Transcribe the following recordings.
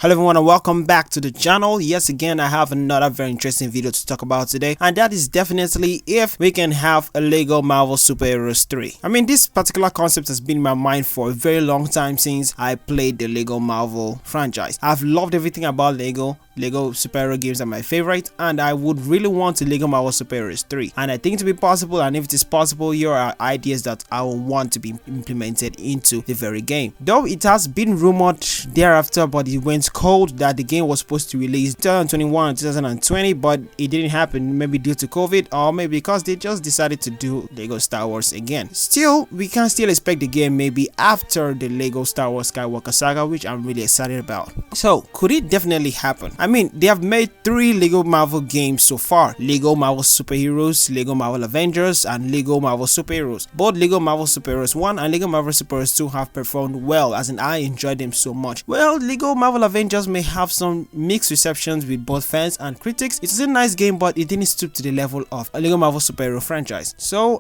Hello everyone and welcome back to the channel. Yes, again I have another very interesting video to talk about today, and that is definitely if we can have a Lego Marvel Super Heroes 3. I mean, this particular concept has been in my mind for a very long time since I played the Lego Marvel franchise. I've loved everything about Lego superhero games are my favorite, and I would really want a Lego Marvel Super Heroes 3, and I think to be possible, and if it is possible, here are ideas that I will want to be implemented into the very game. Though it has been rumored thereafter, but it went cold, that the game was supposed to release 2021 2020, but it didn't happen, maybe due to COVID or maybe because they just decided to do Lego Star Wars again. Still, we can still expect the game maybe after the Lego Star Wars Skywalker Saga, which I'm really excited about. So could it definitely happen? I mean, they have made 3 Lego Marvel games so far: Lego Marvel Super Heroes, Lego Marvel Avengers, and Lego Marvel Super Heroes. Both Lego Marvel Super Heroes 1 and Lego Marvel Super Heroes 2 have performed well, as in I enjoyed them so much. Well, Lego Marvel Avengers may have some mixed receptions with both fans and critics. It is a nice game, but it didn't stoop to the level of a Lego Marvel Super Hero franchise. So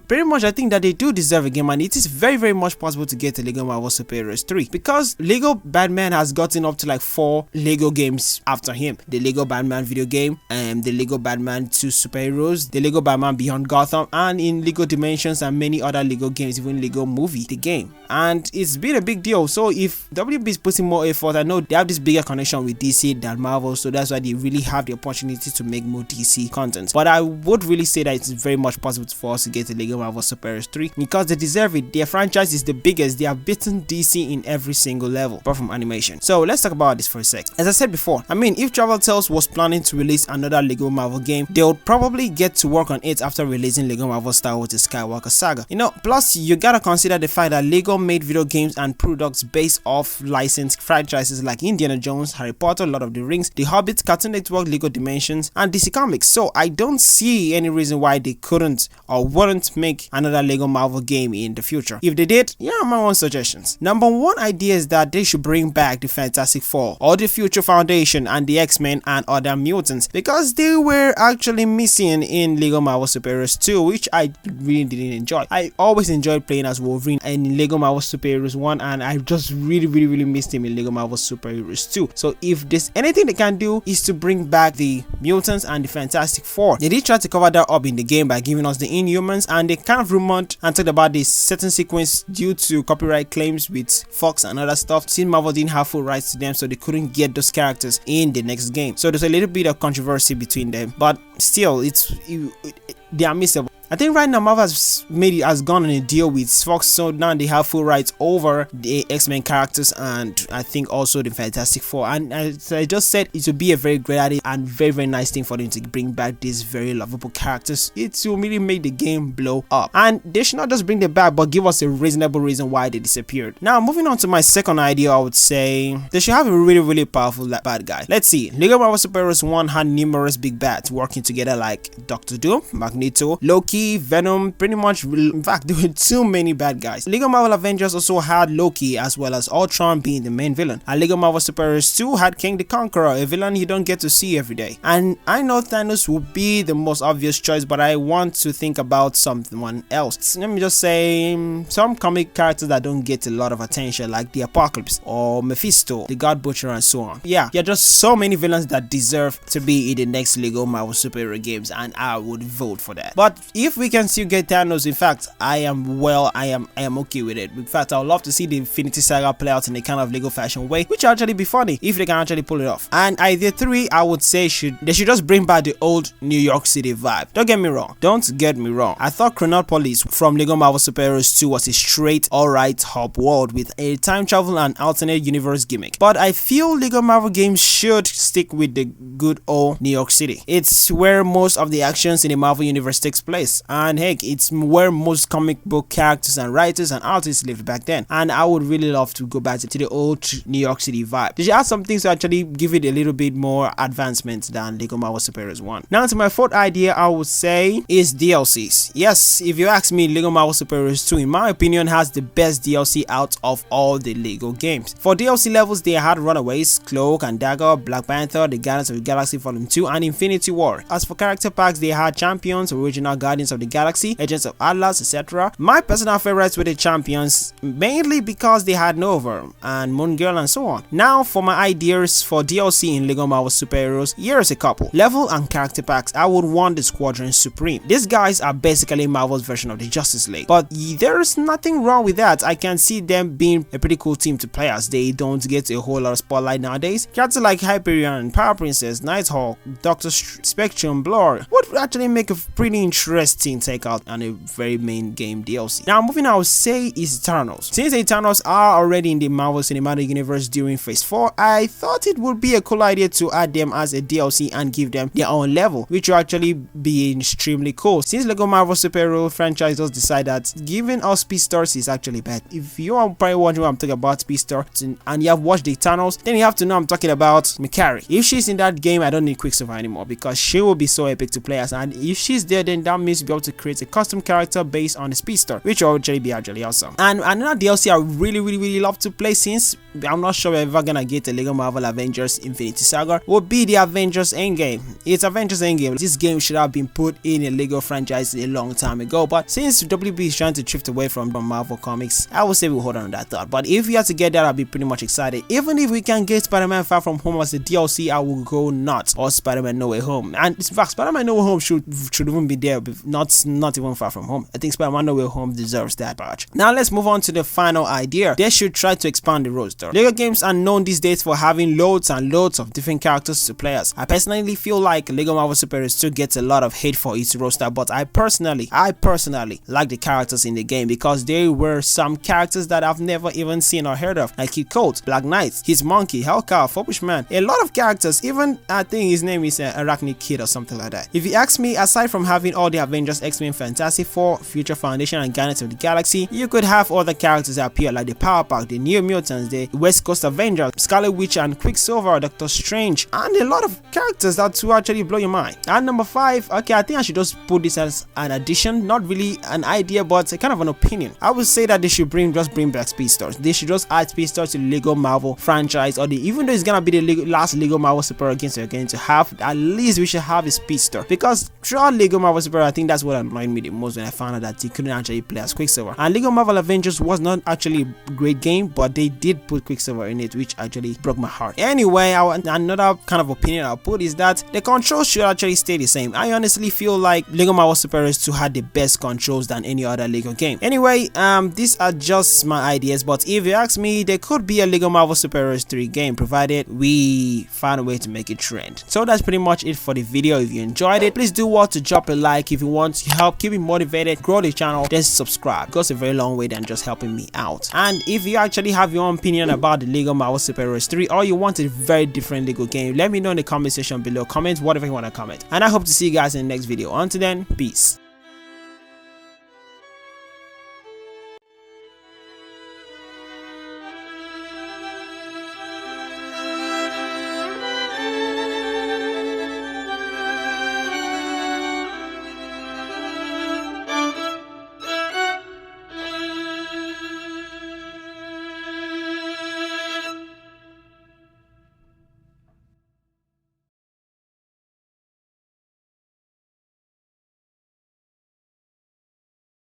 pretty much I think that they do deserve a game, and it is very much possible to get a Lego Marvel Super Heroes 3, because Lego Batman has gotten up to like 4 Lego games after him: the Lego Batman video game, the Lego Batman 2 Superheroes, the Lego Batman Beyond Gotham, and in Lego Dimensions and many other Lego games, even Lego Movie the game. And it's been a big deal. So if WB is putting more effort, I know they have this bigger connection with DC than Marvel, so that's why they really have the opportunity to make more DC content. But I would really say that it's very much possible for us to get a Lego Marvel Super Heroes 3, because they deserve it. Their franchise is the biggest. They have beaten DC in every single level apart from animation. So let's talk about this for a sec. As I said before, I mean, if Travel Tales was planning to release another Lego Marvel game, they would probably get to work on it after releasing Lego Marvel Star Wars: The Skywalker Saga. You know, plus you gotta consider the fact that Lego made video games and products based off licensed franchises like Indiana Jones, Harry Potter, Lord of the Rings, The Hobbit, Cartoon Network, Lego Dimensions, and DC Comics. So I don't see any reason why they couldn't or wouldn't make another Lego Marvel game in the future. If they did, here are my own suggestions. Number one idea is that they should bring back the Fantastic Four or the Future Foundation and the X-Men and other mutants, because they were actually missing in Lego Marvel Super Heroes 2, which I really didn't enjoy. I always enjoyed playing as Wolverine in Lego Marvel Super Heroes 1, and I just really missed him in Lego Marvel Super Heroes 2. So if there's anything they can do is to bring back the mutants and the Fantastic Four. They did try to cover that up in the game by giving us the Inhumans, and they kind of rumored and talked about this certain sequence due to copyright claims with Fox and other stuff. Since Marvel didn't have full rights to them, so they couldn't get those characters in the next game. So there's a little bit of controversy between them, but still they are missable. I think right now Marvel has gone on a deal with Fox, so now they have full rights over the X-Men characters and I think also the Fantastic Four. And as I just said, it would be a very great idea and very nice thing for them to bring back these very lovable characters. It will really make the game blow up, and they should not just bring them back, but give us a reasonable reason why they disappeared. Now moving on to my second idea, I would say they should have a really powerful bad guy. Let's see, Lego Marvel Super Heroes 1 had numerous big bats working together like Doctor Doom, Magneto, Loki, Venom. Pretty much, in fact, there were too many bad guys. Lego Marvel Avengers also had Loki as well as Ultron being the main villain, and Lego Marvel Super Heroes 2 had King the Conqueror, a villain you don't get to see every day. And I know Thanos would be the most obvious choice, but I want to think about someone else. So let me just say some comic characters that don't get a lot of attention, like the Apocalypse or Mephisto, the God Butcher, and so on. Yeah, just so many villains that deserve to be in the next Lego Marvel superhero games, and I would vote for that. But if we can still get Thanos, in fact, I am okay with it. In fact, I would love to see the Infinity Saga play out in a kind of Lego fashion way, which would actually be funny if they can actually pull it off. And idea 3, I would say they should just bring back the old New York City vibe. Don't get me wrong. I thought Chronopolis from Lego Marvel Super Heroes 2 was a straight alright hub world with a time travel and alternate universe gimmick, but I feel Lego Marvel games should stick with the good old New York City. It's where most of the actions in the Marvel universe takes place, and heck, it's where most comic book characters and writers and artists lived back then, and I would really love to go back to the old New York City vibe. They should add some things to actually give it a little bit more advancement than Lego Marvel Super Heroes 1. Now to my fourth idea, I would say is DLCs. Yes, if you ask me, Lego Marvel Super Heroes 2 in my opinion has the best DLC out of all the Lego games. For DLC levels, they had Runaways, Cloak and Dagger, Black Panther, the Guardians of the Galaxy Volume 2, and Infinity War. As for character packs, they had Champions, Original Guardians, Guardians of the Galaxy, Agents of Atlas, etc. My personal favorites were the Champions, mainly because they had Nova and Moon Girl and so on. Now for my ideas for DLC in LEGO Marvel Superheroes, here's a couple. Level and character packs, I would want the Squadron Supreme. These guys are basically Marvel's version of the Justice League, but there's nothing wrong with that. I can see them being a pretty cool team to play as. They don't get a whole lot of spotlight nowadays. Characters like Hyperion, Power Princess, Nighthawk, Doctor Spectrum, Blur would actually make a pretty interesting takeout on a very main game DLC. Now moving I would say is Eternals. Since the Eternals are already in the Marvel Cinematic Universe during Phase 4, I thought it would be a cool idea to add them as a DLC and give them their own level, which will actually be extremely cool. Since LEGO Marvel Superhero franchise does decide that giving us Speedstars is actually bad. If you are probably wondering what I'm talking about Speedster and you have watched the Eternals, then you have to know I'm talking about Mikari. If she's in that game, I don't need Quicksilver anymore because she will be so epic to play as, and if she's there, then that means you'll be able to create a custom character based on the Speedster, which will actually be awesome. And another DLC I really love to play, since I'm not sure we're ever gonna get a LEGO Marvel Avengers Infinity Saga, would be the Avengers Endgame. It's Avengers Endgame. This game should have been put in a LEGO franchise a long time ago, but since WB is trying to drift away from Marvel Comics, I would say we'll hold on to that thought. But if we had to get that, I'd be pretty much excited. Even if we can get Spider-Man Far From Home as a DLC, I will go nuts. Or Spider-Man No Way Home. And in fact, Spider-Man No Way Home should even be there, not even Far From Home. I think Spider-Man No Way Home deserves that badge. Now let's move on to the final idea. They should try to expand the roster. LEGO games are known these days for having loads and loads of different characters to play as. I personally feel like LEGO Marvel Superheroes still gets a lot of hate for its roster, but I personally like the characters in the game because there were some characters that I've never even seen or heard of, like Kid Colt, Black Knight, His Monkey, Hellcat, Foolish Man, a lot of characters. Even I think his name is Arachnid Kid or something like that. If you ask me, aside from having all the Avengers, X-Men, Fantastic Four, Future Foundation and Guardians of the Galaxy, you could have other characters that appear like the Power Pack, the New Mutants, the West Coast Avengers, Scarlet Witch and Quicksilver, Doctor Strange, and a lot of characters that will actually blow your mind. And number 5, okay, I think I should just put this as an addition, not really an idea, but a kind of an opinion. I would say that they should bring back Speedstars. They should just add Speedstars to the LEGO Marvel franchise, or even though it's gonna be the last LEGO Marvel Superhero games we're going to have, at least we should have a Speedster, because throughout LEGO Marvel Superhero, I think that's what annoyed me the most when I found out that you couldn't actually play as Quicksilver. And LEGO Marvel Avengers was not actually a great game, but they did put Quicksilver in it, which actually broke my heart. Anyway, another kind of opinion I'll put is that the controls should actually stay the same. I honestly feel like LEGO Marvel Superheroes 2 had the best controls than any other LEGO game. Anyway, these are just my ideas, but if you ask me, there could be a LEGO Marvel Superheroes 3 game provided we find a way to make it trend. So that's pretty much it for the video. If you enjoyed it, please do want to drop a like. If you want to help keep me motivated, grow the channel, then subscribe. It goes a very long way than just helping me out. And if you actually have your own opinion about the LEGO Marvel Superheroes 3, or you want a very different LEGO game, let me know in the comment section below. Comment whatever you want to comment, and I hope to see you guys in the next video. Until then, peace.